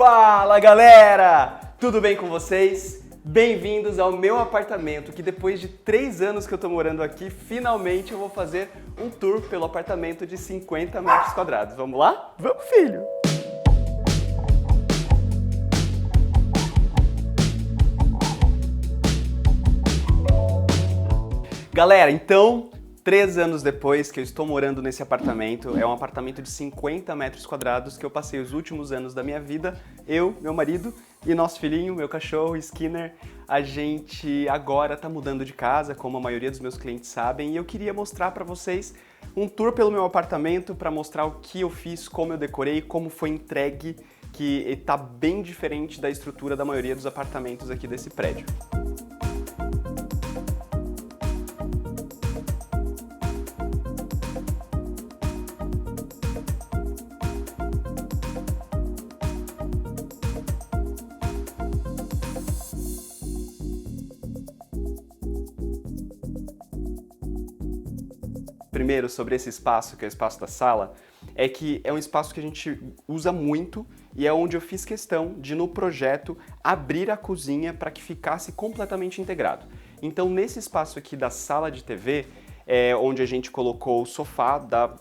Fala galera! Tudo bem com vocês? Bem-vindos ao meu apartamento, que depois de 3 anos que eu tô morando aqui, finalmente eu vou fazer um tour pelo apartamento de 50 metros quadrados. Vamos lá? Vamos, filho! Galera, então, 3 anos depois que eu estou morando nesse apartamento, é um apartamento de 50 metros quadrados que eu passei os últimos anos da minha vida, eu, meu marido e nosso filhinho, meu cachorro, Skinner. A gente agora tá mudando de casa, como a maioria dos meus clientes sabem, e eu queria mostrar para vocês um tour pelo meu apartamento para mostrar o que eu fiz, como eu decorei, como foi entregue, que tá bem diferente da estrutura da maioria dos apartamentos aqui desse prédio. Primeiro, sobre esse espaço, que é o espaço da sala, é que é um espaço que a gente usa muito e é onde eu fiz questão de, no projeto, abrir a cozinha para que ficasse completamente integrado. Então, nesse espaço aqui da sala de TV, é onde a gente colocou o sofá da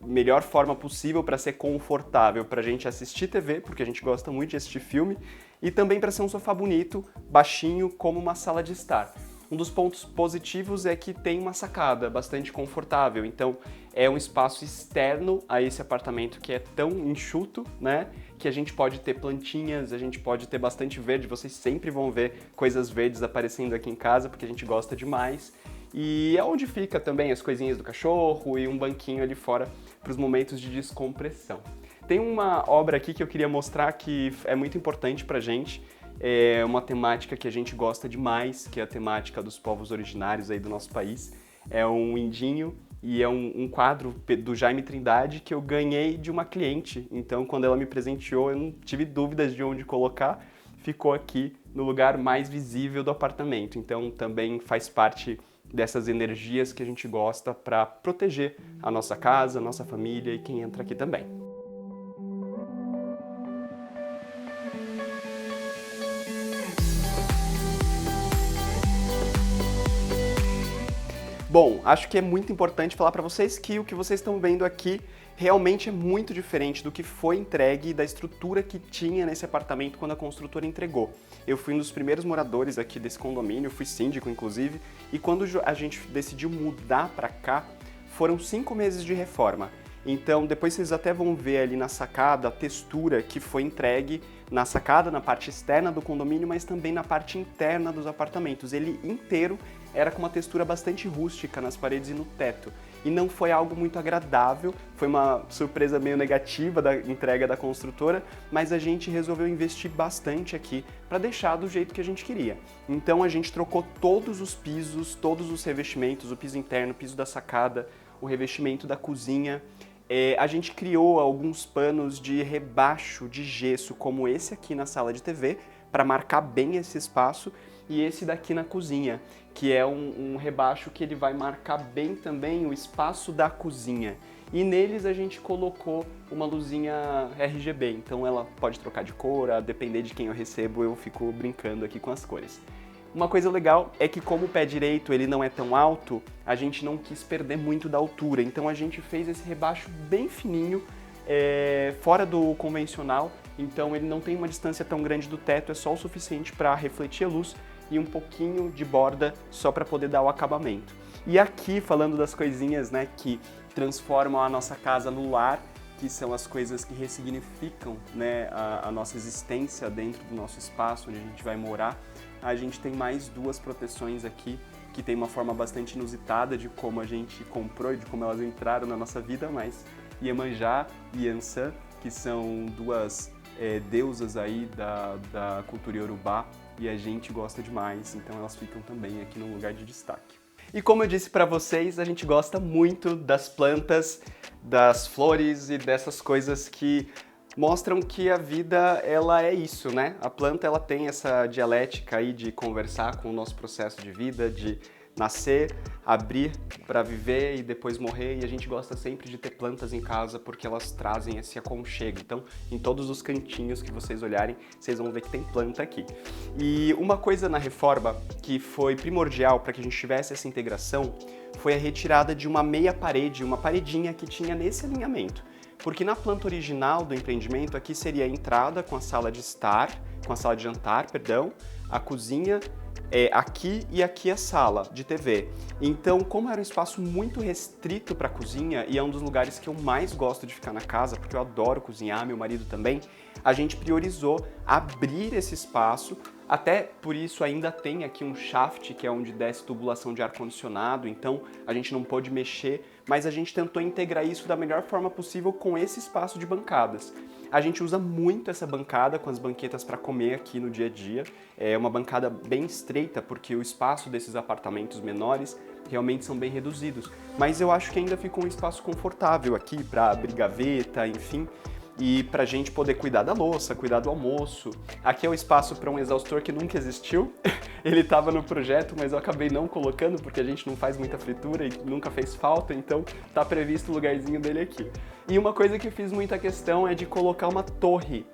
melhor forma possível para ser confortável para a gente assistir TV, porque a gente gosta muito de assistir filme, e também para ser um sofá bonito, baixinho, como uma sala de estar. Um dos pontos positivos é que tem uma sacada bastante confortável, então é um espaço externo a esse apartamento que é tão enxuto, né? Que a gente pode ter plantinhas, a gente pode ter bastante verde, vocês sempre vão ver coisas verdes aparecendo aqui em casa, porque a gente gosta demais. E é onde fica também as coisinhas do cachorro e um banquinho ali fora para os momentos de descompressão. Tem uma obra aqui que eu queria mostrar que é muito importante pra gente. É uma temática que a gente gosta demais, que é a temática dos povos originários aí do nosso país. É um indinho e é um quadro do Jaime Trindade que eu ganhei de uma cliente. Então, quando ela me presenteou, eu não tive dúvidas de onde colocar. Ficou aqui no lugar mais visível do apartamento. Então, também faz parte dessas energias que a gente gosta para proteger a nossa casa, a nossa família e quem entra aqui também. Bom, acho que é muito importante falar para vocês que o que vocês estão vendo aqui realmente é muito diferente do que foi entregue e da estrutura que tinha nesse apartamento quando a construtora entregou. Eu fui um dos primeiros moradores aqui desse condomínio, fui síndico inclusive, e quando a gente decidiu mudar para cá, foram 5 meses de reforma. Então, depois vocês até vão ver ali na sacada a textura que foi entregue na sacada, na parte externa do condomínio, mas também na parte interna dos apartamentos. Ele inteiro era com uma textura bastante rústica nas paredes e no teto. E não foi algo muito agradável, foi uma surpresa meio negativa da entrega da construtora, mas a gente resolveu investir bastante aqui para deixar do jeito que a gente queria. Então a gente trocou todos os pisos, todos os revestimentos, o piso interno, o piso da sacada, o revestimento da cozinha. A gente criou alguns panos de rebaixo de gesso, como esse aqui na sala de TV, para marcar bem esse espaço, e esse daqui na cozinha, que é um rebaixo que ele vai marcar bem também o espaço da cozinha. E neles a gente colocou uma luzinha RGB, então ela pode trocar de cor, a depender de quem eu recebo, eu fico brincando aqui com as cores. Uma coisa legal é que como o pé direito ele não é tão alto, a gente não quis perder muito da altura, então a gente fez esse rebaixo bem fininho, fora do convencional, então ele não tem uma distância tão grande do teto, é só o suficiente para refletir a luz e um pouquinho de borda só para poder dar o acabamento. E aqui, falando das coisinhas, né, que transformam a nossa casa no lar, que são as coisas que ressignificam, né, a nossa existência dentro do nosso espaço onde a gente vai morar, a gente tem mais 2 proteções aqui, que tem uma forma bastante inusitada de como a gente comprou e de como elas entraram na nossa vida, mas Iemanjá e Iansã, que são 2 deusas aí da cultura iorubá, e a gente gosta demais, então elas ficam também aqui num lugar de destaque. E como eu disse para vocês, a gente gosta muito das plantas, das flores e dessas coisas que mostram que a vida ela é isso, né? A planta ela tem essa dialética aí de conversar com o nosso processo de vida, de nascer, abrir para viver e depois morrer, e a gente gosta sempre de ter plantas em casa porque elas trazem esse aconchego. Então, em todos os cantinhos que vocês olharem, vocês vão ver que tem planta aqui. E uma coisa na reforma que foi primordial para que a gente tivesse essa integração foi a retirada de uma meia parede, uma paredinha que tinha nesse alinhamento. Porque na planta original do empreendimento, aqui seria a entrada com a sala de jantar, a cozinha, aqui e aqui a sala de TV. Então, como era um espaço muito restrito para a cozinha, e é um dos lugares que eu mais gosto de ficar na casa, porque eu adoro cozinhar, meu marido também, a gente priorizou abrir esse espaço. Até por isso ainda tem aqui um shaft, que é onde desce tubulação de ar-condicionado, então a gente não pôde mexer, mas a gente tentou integrar isso da melhor forma possível com esse espaço de bancadas. A gente usa muito essa bancada com as banquetas para comer aqui no dia a dia. É uma bancada bem estreita, porque o espaço desses apartamentos menores realmente são bem reduzidos. Mas eu acho que ainda ficou um espaço confortável aqui para abrir gaveta, enfim. E pra gente poder cuidar da louça, cuidar do almoço. Aqui é o espaço para um exaustor que nunca existiu. Ele estava no projeto, mas eu acabei não colocando porque a gente não faz muita fritura e nunca fez falta, então tá previsto o lugarzinho dele aqui. E uma coisa que eu fiz muita questão é de colocar uma torre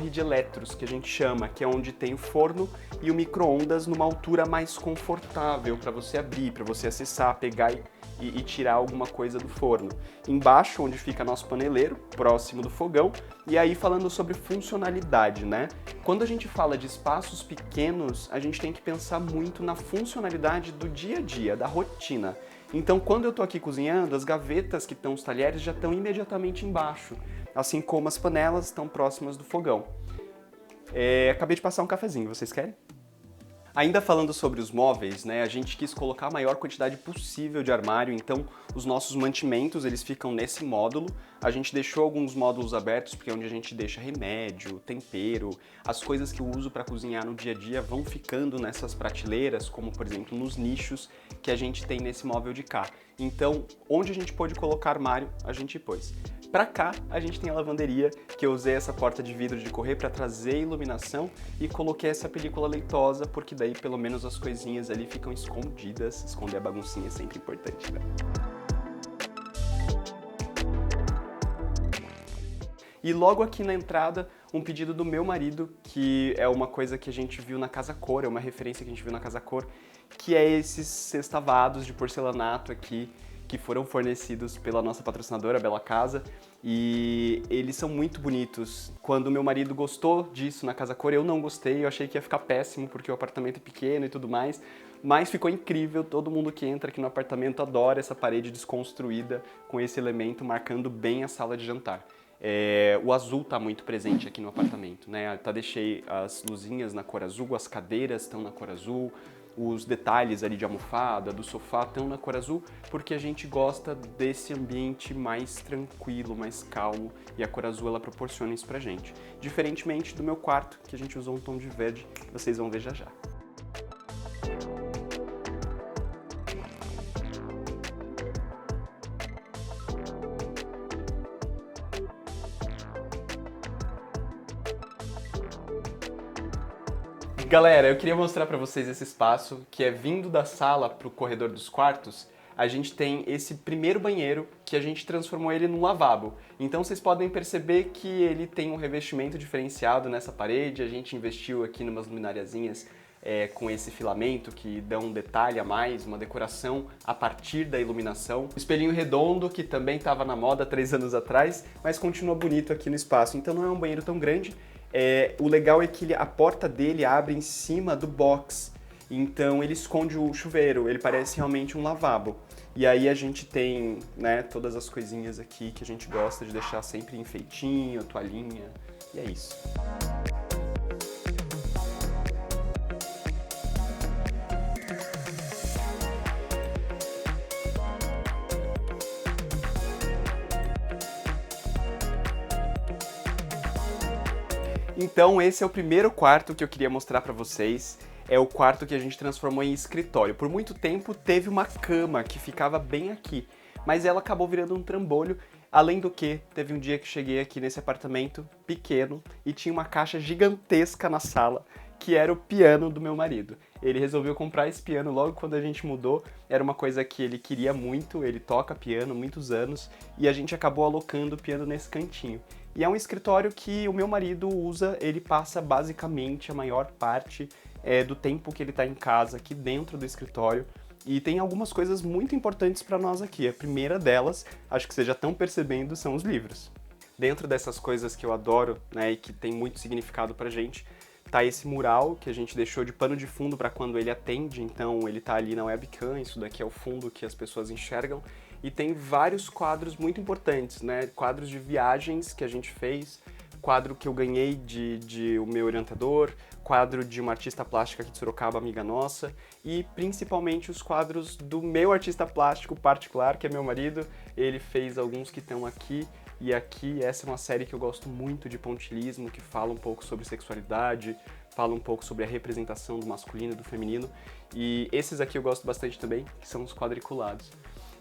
de eletros, que a gente chama, que é onde tem o forno e o micro-ondas numa altura mais confortável para você abrir, para você acessar, pegar e tirar alguma coisa do forno. Embaixo, onde fica nosso paneleiro, próximo do fogão. E aí, falando sobre funcionalidade, né? Quando a gente fala de espaços pequenos, a gente tem que pensar muito na funcionalidade do dia a dia, da rotina. Então, quando eu tô aqui cozinhando, as gavetas que estão os talheres já estão imediatamente embaixo, assim como as panelas estão próximas do fogão. Acabei de passar um cafezinho, vocês querem? Ainda falando sobre os móveis, né, a gente quis colocar a maior quantidade possível de armário, então os nossos mantimentos eles ficam nesse módulo. A gente deixou alguns módulos abertos porque é onde a gente deixa remédio, tempero, as coisas que eu uso para cozinhar no dia a dia vão ficando nessas prateleiras, como por exemplo nos nichos que a gente tem nesse móvel de cá. Então, onde a gente pôde colocar armário, a gente pôs. Pra cá, a gente tem a lavanderia, que eu usei essa porta de vidro de correr para trazer iluminação e coloquei essa película leitosa, porque daí pelo menos as coisinhas ali ficam escondidas. Esconder a baguncinha é sempre importante, né? E logo aqui na entrada, um pedido do meu marido, que é uma coisa que a gente viu na Casa Cor, é uma referência que a gente viu na Casa Cor, que é esses sextavados de porcelanato aqui, que foram fornecidos pela nossa patrocinadora, Bela Casa, e eles são muito bonitos. Quando meu marido gostou disso na Casa Cor, eu não gostei, eu achei que ia ficar péssimo, porque o apartamento é pequeno e tudo mais, mas ficou incrível, todo mundo que entra aqui no apartamento adora essa parede desconstruída com esse elemento marcando bem a sala de jantar. O azul está muito presente aqui no apartamento, né? Deixei as luzinhas na cor azul, as cadeiras estão na cor azul, os detalhes ali de almofada, do sofá estão na cor azul, porque a gente gosta desse ambiente mais tranquilo, mais calmo, e a cor azul ela proporciona isso pra gente. Diferentemente do meu quarto, que a gente usou um tom de verde, vocês vão ver já já. Galera, eu queria mostrar pra vocês esse espaço, que é vindo da sala pro corredor dos quartos. A gente tem esse primeiro banheiro, que a gente transformou ele num lavabo. Então vocês podem perceber que ele tem um revestimento diferenciado nessa parede. A gente investiu aqui numas luminariazinhas com esse filamento que dá um detalhe a mais, uma decoração a partir da iluminação. O espelhinho redondo, que também estava na moda 3 anos atrás, mas continua bonito aqui no espaço. Então não é um banheiro tão grande. O legal é que a porta dele abre em cima do box, então ele esconde o chuveiro, ele parece realmente um lavabo. E aí a gente tem, né, todas as coisinhas aqui que a gente gosta de deixar sempre enfeitinho, toalhinha, e é isso. Então esse é o primeiro quarto que eu queria mostrar pra vocês. É o quarto que a gente transformou em escritório. Por muito tempo teve uma cama que ficava bem aqui, mas ela acabou virando um trambolho. Além do que, teve um dia que cheguei aqui nesse apartamento pequeno e tinha uma caixa gigantesca na sala que era o piano do meu marido. Ele resolveu comprar esse piano logo quando a gente mudou, era uma coisa que ele queria muito, ele toca piano há muitos anos, e a gente acabou alocando o piano nesse cantinho. E é um escritório que o meu marido usa, ele passa basicamente a maior parte do tempo que ele está em casa aqui dentro do escritório. E tem algumas coisas muito importantes para nós aqui. A primeira delas, acho que vocês já estão percebendo, são os livros. Dentro dessas coisas que eu adoro, né, e que tem muito significado pra gente, tá esse mural que a gente deixou de pano de fundo para quando ele atende, então ele tá ali na webcam, isso daqui é o fundo que as pessoas enxergam, e tem vários quadros muito importantes, né, quadros de viagens que a gente fez, quadro que eu ganhei de o meu orientador, quadro de uma artista plástica aqui de Sorocaba, amiga nossa, e principalmente os quadros do meu artista plástico particular, que é meu marido. Ele fez alguns que estão aqui, e aqui essa é uma série que eu gosto muito de pontilhismo, que fala um pouco sobre sexualidade, fala um pouco sobre a representação do masculino e do feminino, e esses aqui eu gosto bastante também, que são os quadriculados.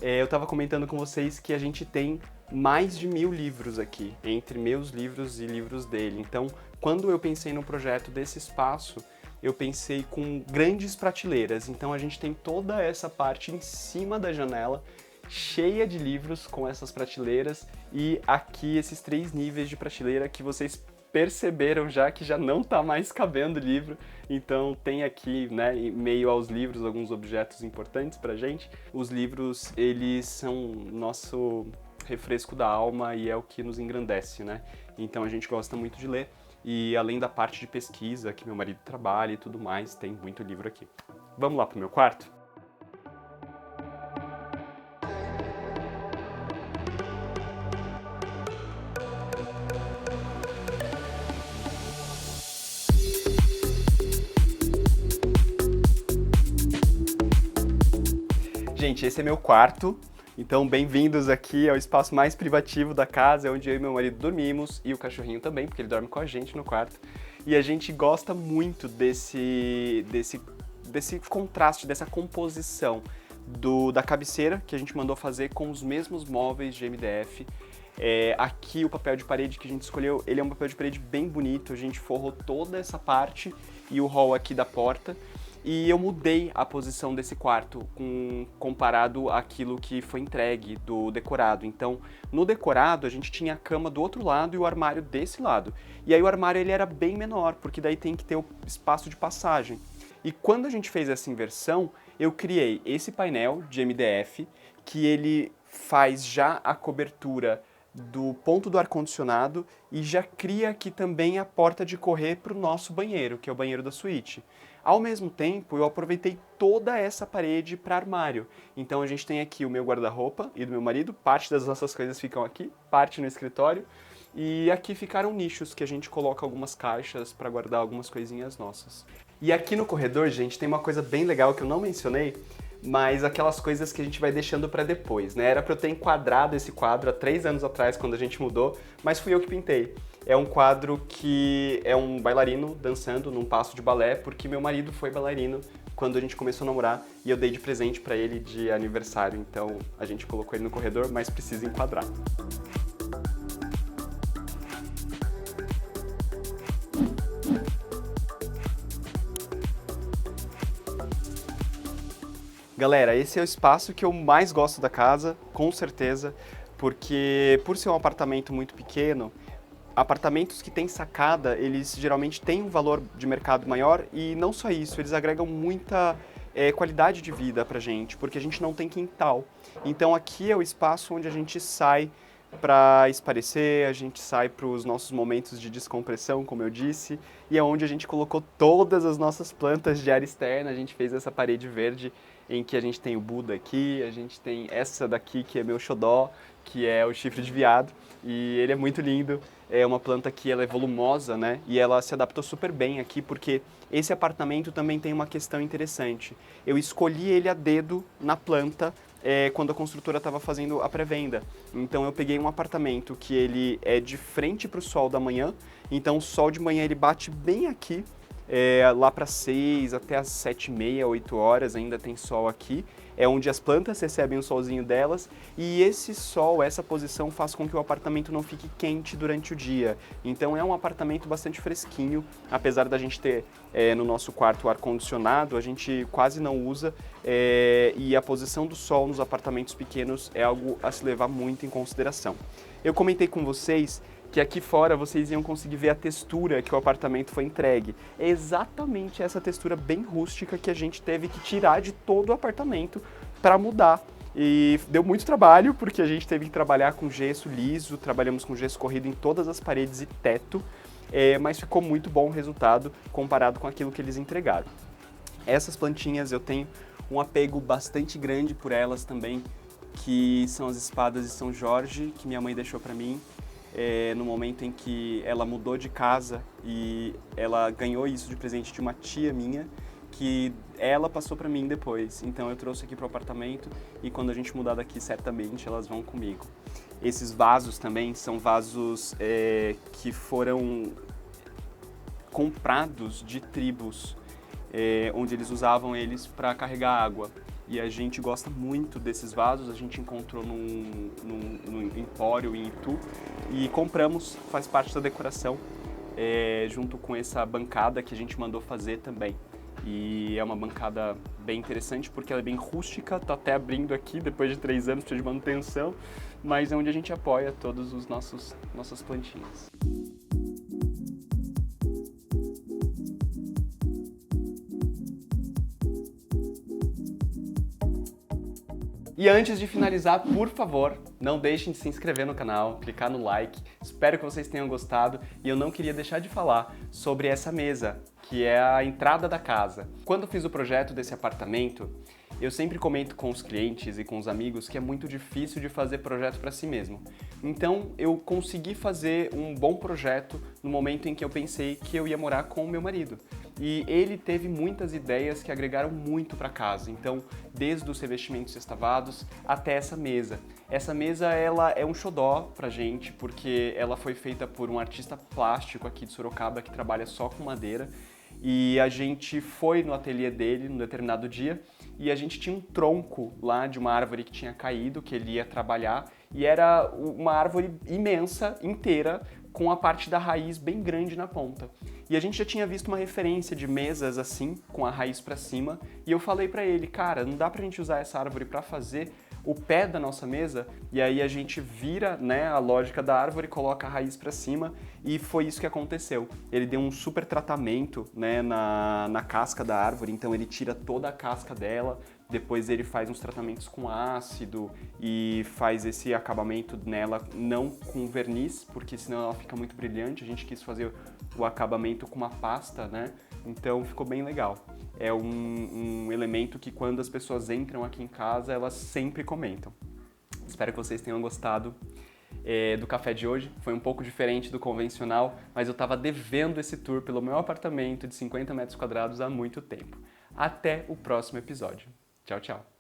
Eu estava comentando com vocês que a gente tem mais de 1000 livros aqui, entre meus livros e livros dele. Então, quando eu pensei no projeto desse espaço, eu pensei com grandes prateleiras. Então, a gente tem toda essa parte em cima da janela, cheia de livros com essas prateleiras, e aqui esses 3 níveis de prateleira que vocês perceberam já que já não tá mais cabendo livro, então tem aqui, né, em meio aos livros, alguns objetos importantes pra gente. Os livros, eles são nosso refresco da alma e é o que nos engrandece, né? Então a gente gosta muito de ler, e além da parte de pesquisa que meu marido trabalha e tudo mais, tem muito livro aqui. Vamos lá pro meu quarto? Gente, esse é meu quarto, então bem-vindos aqui ao espaço mais privativo da casa, onde eu e meu marido dormimos, e o cachorrinho também, porque ele dorme com a gente no quarto. E a gente gosta muito desse contraste, dessa composição da cabeceira que a gente mandou fazer com os mesmos móveis de MDF. Aqui o papel de parede que a gente escolheu, ele é um papel de parede bem bonito, a gente forrou toda essa parte e o hall aqui da porta. E eu mudei a posição desse quarto comparado àquilo que foi entregue do decorado. Então, no decorado, a gente tinha a cama do outro lado e o armário desse lado. E aí o armário ele era bem menor, porque daí tem que ter o espaço de passagem. E quando a gente fez essa inversão, eu criei esse painel de MDF, que ele faz já a cobertura do ponto do ar-condicionado e já cria aqui também a porta de correr para o nosso banheiro, que é o banheiro da suíte. Ao mesmo tempo, eu aproveitei toda essa parede para armário. Então a gente tem aqui o meu guarda-roupa e do meu marido, parte das nossas coisas ficam aqui, parte no escritório, e aqui ficaram nichos que a gente coloca algumas caixas para guardar algumas coisinhas nossas. E aqui no corredor, gente, tem uma coisa bem legal que eu não mencionei, mas aquelas coisas que a gente vai deixando para depois, né? Era para eu ter enquadrado esse quadro há 3 anos atrás, quando a gente mudou, mas fui eu que pintei. É um quadro que é um bailarino dançando num passo de balé, porque meu marido foi bailarino quando a gente começou a namorar e eu dei de presente para ele de aniversário, então a gente colocou ele no corredor, mas precisa enquadrar. Galera, esse é o espaço que eu mais gosto da casa, com certeza, porque por ser um apartamento muito pequeno, apartamentos que têm sacada, eles geralmente têm um valor de mercado maior e não só isso, eles agregam muita qualidade de vida pra gente, porque a gente não tem quintal. Então aqui é o espaço onde a gente sai para espairecer, a gente sai para os nossos momentos de descompressão, como eu disse, e é onde a gente colocou todas as nossas plantas de área externa, a gente fez essa parede verde em que a gente tem o Buda aqui, a gente tem essa daqui que é meu xodó, que é o chifre de veado, e ele é muito lindo, é uma planta que ela é volumosa, né, e ela se adaptou super bem aqui, porque esse apartamento também tem uma questão interessante. Eu escolhi ele a dedo na planta, quando a construtora estava fazendo a pré-venda. Então eu peguei um apartamento que ele é de frente para o sol da manhã, então o sol de manhã ele bate bem aqui, lá para 6 até as 7h30, 8 horas ainda tem sol aqui. É onde as plantas recebem o solzinho delas e esse sol, essa posição faz com que o apartamento não fique quente durante o dia. Então é um apartamento bastante fresquinho, apesar da gente ter no nosso quarto ar-condicionado, a gente quase não usa e a posição do sol nos apartamentos pequenos é algo a se levar muito em consideração. Eu comentei com vocês que aqui fora vocês iam conseguir ver a textura que o apartamento foi entregue. É exatamente essa textura bem rústica que a gente teve que tirar de todo o apartamento para mudar. E deu muito trabalho, porque a gente teve que trabalhar com gesso liso, trabalhamos com gesso corrido em todas as paredes e teto, mas ficou muito bom o resultado comparado com aquilo que eles entregaram. Essas plantinhas eu tenho um apego bastante grande por elas também, que são as espadas de São Jorge, que minha mãe deixou para mim. No momento em que ela mudou de casa e ela ganhou isso de presente de uma tia minha, que ela passou para mim depois. Então eu trouxe aqui para o apartamento e quando a gente mudar daqui, certamente elas vão comigo. Esses vasos também são vasos que foram comprados de tribos, onde eles usavam eles para carregar água. E a gente gosta muito desses vasos, a gente encontrou num empório em Itu e compramos, faz parte da decoração, junto com essa bancada que a gente mandou fazer também. E é uma bancada bem interessante porque ela é bem rústica, tá até abrindo aqui depois de 3 anos de manutenção, mas é onde a gente apoia todos os nossas plantinhas. E antes de finalizar, por favor, não deixem de se inscrever no canal, clicar no like. Espero que vocês tenham gostado e eu não queria deixar de falar sobre essa mesa, que é a entrada da casa. Quando eu fiz o projeto desse apartamento, eu sempre comento com os clientes e com os amigos que é muito difícil de fazer projeto para si mesmo. Então eu consegui fazer um bom projeto no momento em que eu pensei que eu ia morar com o meu marido. E ele teve muitas ideias que agregaram muito para casa. Então, desde os revestimentos sextavados até essa mesa. Essa mesa, ela é um xodó pra gente, porque ela foi feita por um artista plástico aqui de Sorocaba que trabalha só com madeira. E a gente foi no ateliê dele num determinado dia e a gente tinha um tronco lá de uma árvore que tinha caído, que ele ia trabalhar, e era uma árvore imensa, inteira, com a parte da raiz bem grande na ponta. E a gente já tinha visto uma referência de mesas assim, com a raiz para cima, e eu falei para ele, cara, não dá pra gente usar essa árvore para fazer o pé da nossa mesa, e aí a gente vira, né, a lógica da árvore, coloca a raiz para cima, e foi isso que aconteceu. Ele deu um super tratamento, né, na casca da árvore, então ele tira toda a casca dela, depois ele faz uns tratamentos com ácido e faz esse acabamento nela, não com verniz, porque senão ela fica muito brilhante, a gente quis fazer o acabamento com uma pasta, né, então ficou bem legal. É um elemento que quando as pessoas entram aqui em casa, elas sempre comentam. Espero que vocês tenham gostado do café de hoje. Foi um pouco diferente do convencional, mas eu estava devendo esse tour pelo meu apartamento de 50 metros quadrados há muito tempo. Até o próximo episódio. Tchau, tchau.